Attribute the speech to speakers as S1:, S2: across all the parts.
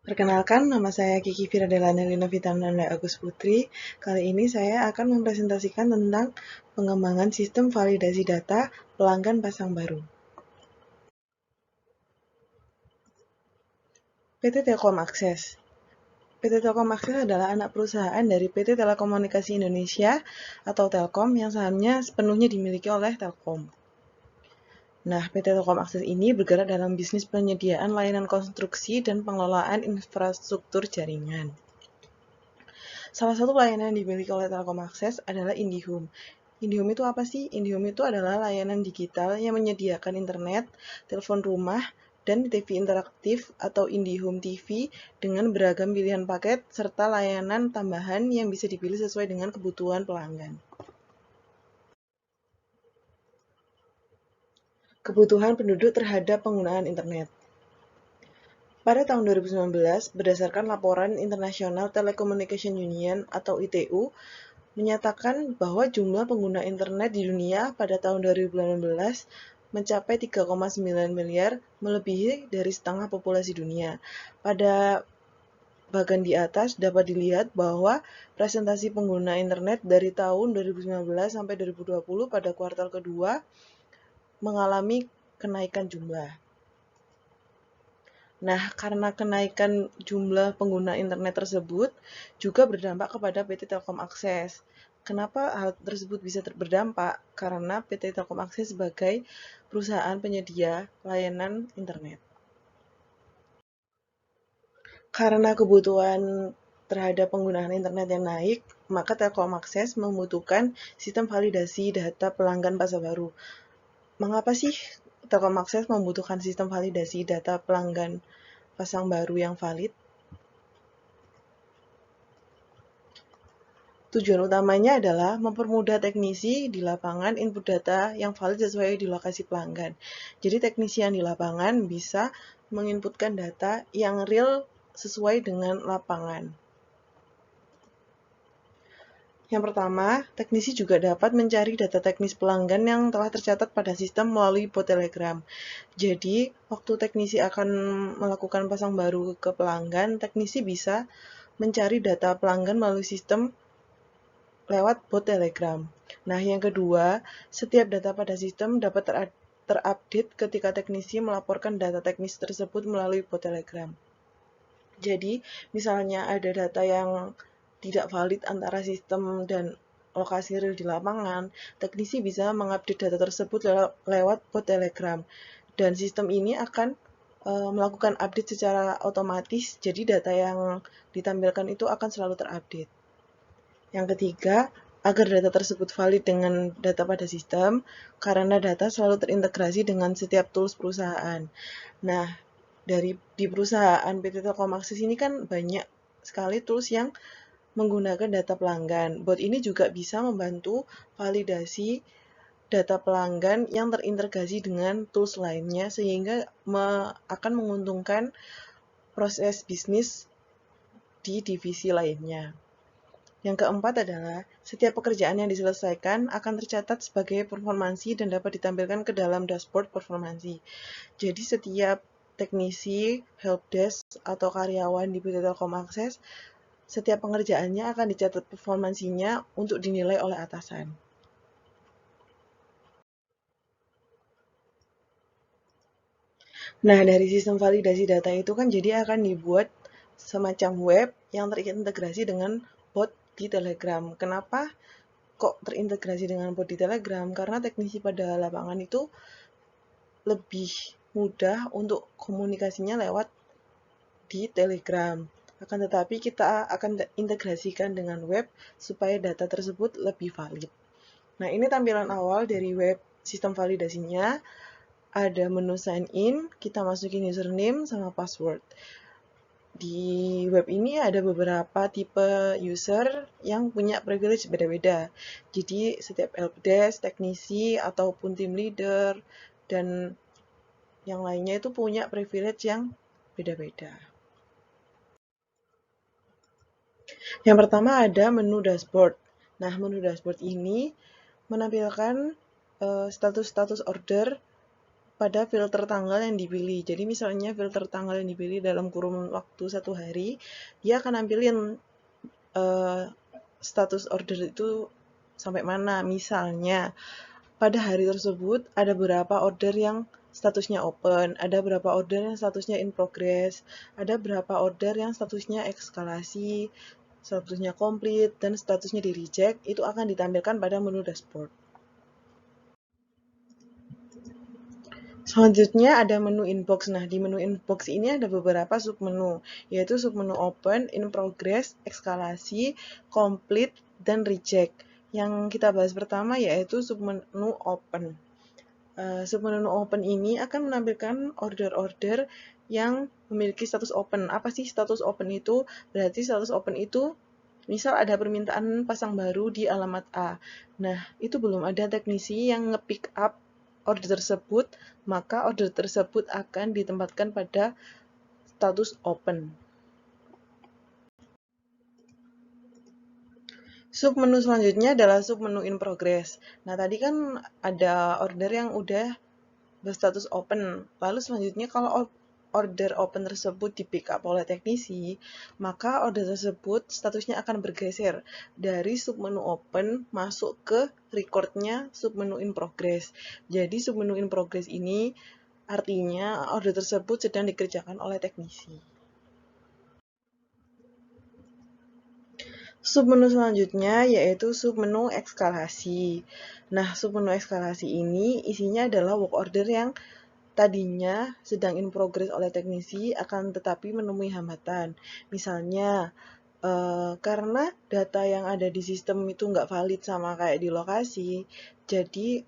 S1: Perkenalkan, nama saya Kiki Firadelana Lina Vitananda Agus Putri. Kali ini saya akan mempresentasikan tentang pengembangan sistem validasi data pelanggan pasang baru. PT Telkom Akses. PT Telkom Akses adalah anak perusahaan dari PT Telekomunikasi Indonesia atau Telkom yang sahamnya sepenuhnya dimiliki oleh Telkom. Nah, PT Telkom Akses ini bergerak dalam bisnis penyediaan layanan konstruksi dan pengelolaan infrastruktur jaringan. Salah satu layanan yang dimiliki oleh Telkom Akses adalah IndiHome. IndiHome itu apa sih? IndiHome itu adalah layanan digital yang menyediakan internet, telepon rumah, dan TV interaktif atau IndiHome TV dengan beragam pilihan paket serta layanan tambahan yang bisa dipilih sesuai dengan kebutuhan pelanggan. Kebutuhan penduduk terhadap penggunaan internet. Pada tahun 2019, berdasarkan laporan International Telecommunication Union atau ITU, menyatakan bahwa jumlah pengguna internet di dunia pada tahun 2018 mencapai 3,9 miliar, melebihi dari setengah populasi dunia. Pada bagian di atas dapat dilihat bahwa presentasi pengguna internet dari tahun 2019 sampai 2020 pada kuartal kedua mengalami kenaikan jumlah. Nah, karena kenaikan jumlah pengguna internet tersebut juga berdampak kepada PT Telkom Akses. Kenapa hal tersebut bisa berdampak? Karena PT Telkom Akses sebagai perusahaan penyedia layanan internet. Karena kebutuhan terhadap penggunaan internet yang naik, maka Telkom Akses membutuhkan sistem validasi data pelanggan pasar baru. Mengapa sih Telkom Akses membutuhkan sistem validasi data pelanggan pasang baru yang valid? Tujuan utamanya adalah mempermudah teknisi di lapangan input data yang valid sesuai di lokasi pelanggan. Jadi teknisi yang di lapangan bisa menginputkan data yang real sesuai dengan lapangan. Yang pertama, teknisi juga dapat mencari data teknis pelanggan yang telah tercatat pada sistem melalui bot Telegram. Jadi, waktu teknisi akan melakukan pasang baru ke pelanggan, teknisi bisa mencari data pelanggan melalui sistem lewat bot Telegram. Nah, yang kedua, setiap data pada sistem dapat terupdate ketika teknisi melaporkan data teknis tersebut melalui bot Telegram. Jadi, misalnya ada data yang tidak valid antara sistem dan lokasi real di lapangan, teknisi bisa mengupdate data tersebut lewat bot Telegram. Dan sistem ini akan melakukan update secara otomatis, jadi data yang ditampilkan itu akan selalu terupdate. Yang ketiga, agar data tersebut valid dengan data pada sistem, karena data selalu terintegrasi dengan setiap tools perusahaan. Nah, di perusahaan PT Telkom Akses ini kan banyak sekali tools yang menggunakan data pelanggan. Bot ini juga bisa membantu validasi data pelanggan yang terintegrasi dengan tools lainnya sehingga akan menguntungkan proses bisnis di divisi lainnya. Yang keempat adalah, setiap pekerjaan yang diselesaikan akan tercatat sebagai performansi dan dapat ditampilkan ke dalam dashboard performansi. Jadi setiap teknisi, helpdesk, atau karyawan di PT Telkom Akses, setiap pengerjaannya akan dicatat performansinya untuk dinilai oleh atasan. Nah, dari sistem validasi data itu kan jadi akan dibuat semacam web yang terintegrasi dengan bot di Telegram. Kenapa kok terintegrasi dengan bot di Telegram? Karena teknisi pada lapangan itu lebih mudah untuk komunikasinya lewat di Telegram. Akan tetapi kita akan integrasikan dengan web supaya data tersebut lebih valid. Nah, ini tampilan awal dari web sistem validasinya. Ada menu sign in, kita masukin username sama password. Di web ini ada beberapa tipe user yang punya privilege beda-beda. Jadi setiap helpdesk, teknisi, ataupun team leader, dan yang lainnya itu punya privilege yang beda-beda. Yang pertama ada menu dashboard. Nah, menu dashboard ini menampilkan status-status order pada filter tanggal yang dipilih. Jadi misalnya filter tanggal yang dipilih dalam kurun waktu 1 hari, dia akan nampilin status order itu sampai mana. Misalnya, pada hari tersebut ada berapa order yang statusnya open, ada berapa order yang statusnya in progress, ada berapa order yang statusnya eskalasi, statusnya komplit, dan statusnya di reject, itu akan ditampilkan pada menu dashboard. Selanjutnya ada menu inbox. Nah, di menu inbox ini ada beberapa submenu, yaitu submenu open, in progress, eskalasi, complete, dan reject. Yang kita bahas pertama yaitu submenu open. Submenu open ini akan menampilkan order-order yang memiliki status open. Apa sih status open itu? Berarti status open itu misal ada permintaan pasang baru di alamat A. Nah, itu belum ada teknisi yang nge-pick up order tersebut, maka order tersebut akan ditempatkan pada status open. Submenu selanjutnya adalah submenu in progress. Nah, tadi kan ada order yang udah berstatus open. Lalu selanjutnya kalau order open tersebut di pick up oleh teknisi, maka order tersebut statusnya akan bergeser dari submenu open masuk ke recordnya submenu in progress. Jadi submenu in progress ini artinya order tersebut sedang dikerjakan oleh teknisi. Submenu selanjutnya yaitu submenu eskalasi. Nah, submenu eskalasi ini isinya adalah work order yang tadinya sedang in progress oleh teknisi akan tetapi menemui hambatan. Misalnya, karena data yang ada di sistem itu nggak valid sama kayak di lokasi, jadi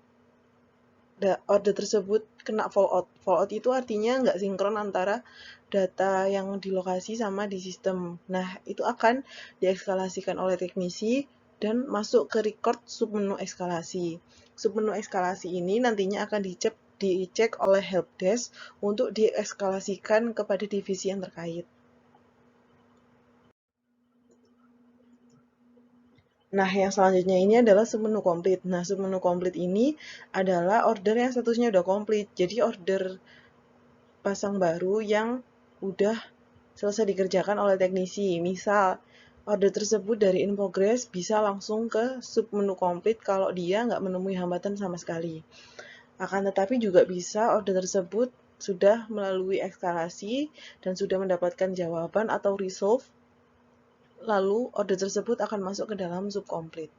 S1: order tersebut kena fallout. Fallout itu artinya nggak sinkron antara data yang di lokasi sama di sistem. Nah, itu akan dieskalasikan oleh teknisi dan masuk ke record submenu eskalasi. Submenu eskalasi ini nantinya akan dicek oleh helpdesk untuk dieskalasikan kepada divisi yang terkait. Nah, yang selanjutnya ini adalah submenu komplit. Nah, submenu komplit ini adalah order yang statusnya udah komplit. Jadi order pasang baru yang udah selesai dikerjakan oleh teknisi. Misal, order tersebut dari in progress bisa langsung ke submenu komplit kalau dia nggak menemui hambatan sama sekali. Akan tetapi juga bisa order tersebut sudah melalui eskalasi dan sudah mendapatkan jawaban atau resolve, lalu order tersebut akan masuk ke dalam subkomplit.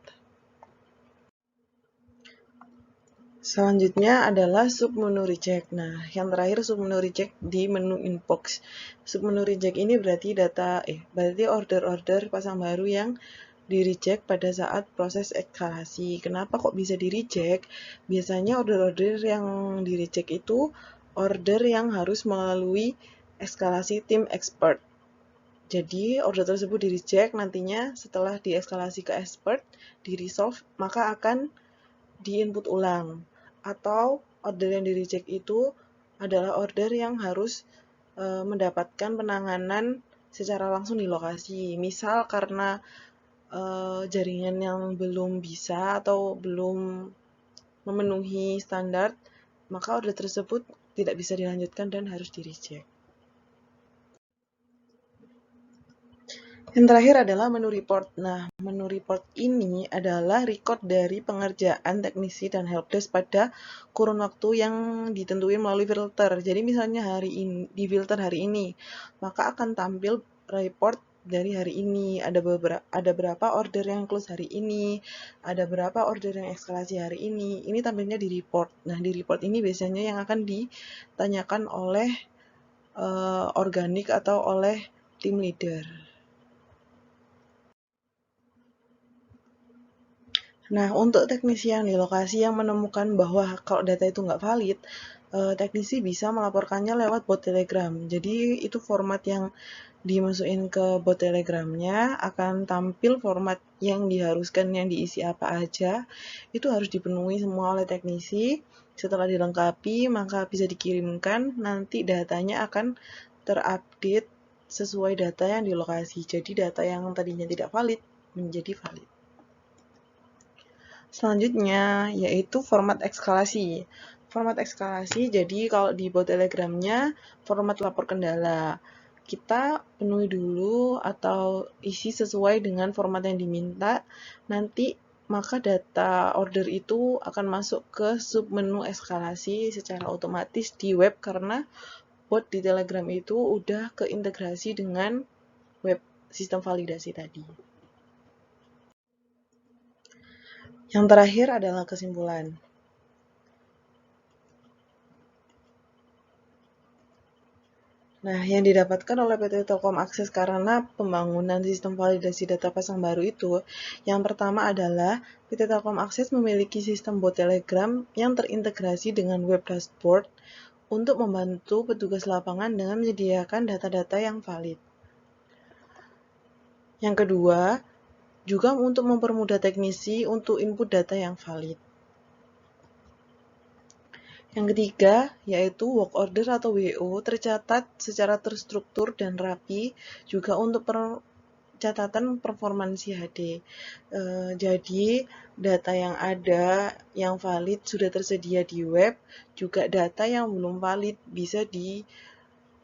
S1: Selanjutnya adalah submenu reject. Nah, yang terakhir submenu reject di menu inbox. Submenu reject ini berarti order-order pasang baru yang di reject pada saat proses eskalasi. Kenapa kok bisa di reject? Biasanya order-order yang di reject itu order yang harus melalui eskalasi tim expert. Jadi order tersebut di reject, nantinya setelah dieskalasi ke expert, di resolve, maka akan di input ulang. Atau order yang di reject itu adalah order yang harus mendapatkan penanganan secara langsung di lokasi. Misal karena jaringan yang belum bisa atau belum memenuhi standar, maka order tersebut tidak bisa dilanjutkan dan harus di reject. Yang terakhir adalah menu report. Nah, menu report ini adalah record dari pengerjaan teknisi dan helpdesk pada kurun waktu yang ditentuin melalui filter. Jadi misalnya di filter hari ini, maka akan tampil report dari hari ini. Ada berapa order yang close hari ini, ada berapa order yang eskalasi hari ini. Ini tampilnya di report. Nah, di report ini biasanya yang akan ditanyakan oleh organik atau oleh tim leader. Nah, untuk teknisi yang di lokasi yang menemukan bahwa kalau data itu nggak valid, teknisi bisa melaporkannya lewat bot Telegram. Jadi, itu format yang dimasukin ke bot Telegramnya akan tampil format yang diharuskan yang diisi apa aja. Itu harus dipenuhi semua oleh teknisi. Setelah dilengkapi, maka bisa dikirimkan. Nanti datanya akan terupdate sesuai data yang di lokasi. Jadi, data yang tadinya tidak valid menjadi valid. Selanjutnya, yaitu format eskalasi. Format eskalasi, jadi kalau di bot Telegramnya format lapor kendala. Kita penuhi dulu atau isi sesuai dengan format yang diminta, nanti maka data order itu akan masuk ke submenu eskalasi secara otomatis di web karena bot di Telegram itu udah keintegrasi dengan web sistem validasi tadi. Yang terakhir adalah kesimpulan. Nah, yang didapatkan oleh PT Telkom Akses karena pembangunan sistem validasi data pasang baru itu, yang pertama adalah PT Telkom Akses memiliki sistem bot Telegram yang terintegrasi dengan web dashboard untuk membantu petugas lapangan dengan menyediakan data-data yang valid. Yang kedua, juga untuk mempermudah teknisi untuk input data yang valid. Yang ketiga, yaitu work order atau WO tercatat secara terstruktur dan rapi juga untuk catatan performansi HD. Jadi, data yang ada yang valid sudah tersedia di web, juga data yang belum valid bisa di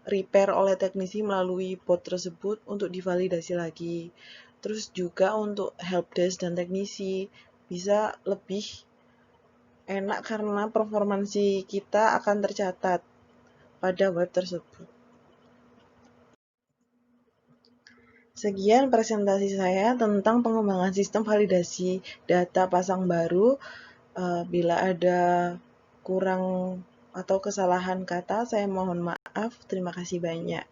S1: repair oleh teknisi melalui bot tersebut untuk divalidasi lagi. Terus juga untuk helpdesk dan teknisi bisa lebih enak karena performansi kita akan tercatat pada web tersebut. Sekian presentasi saya tentang pengembangan sistem validasi data pasang baru. Bila ada kurang atau kesalahan kata, saya mohon maaf. Terima kasih banyak.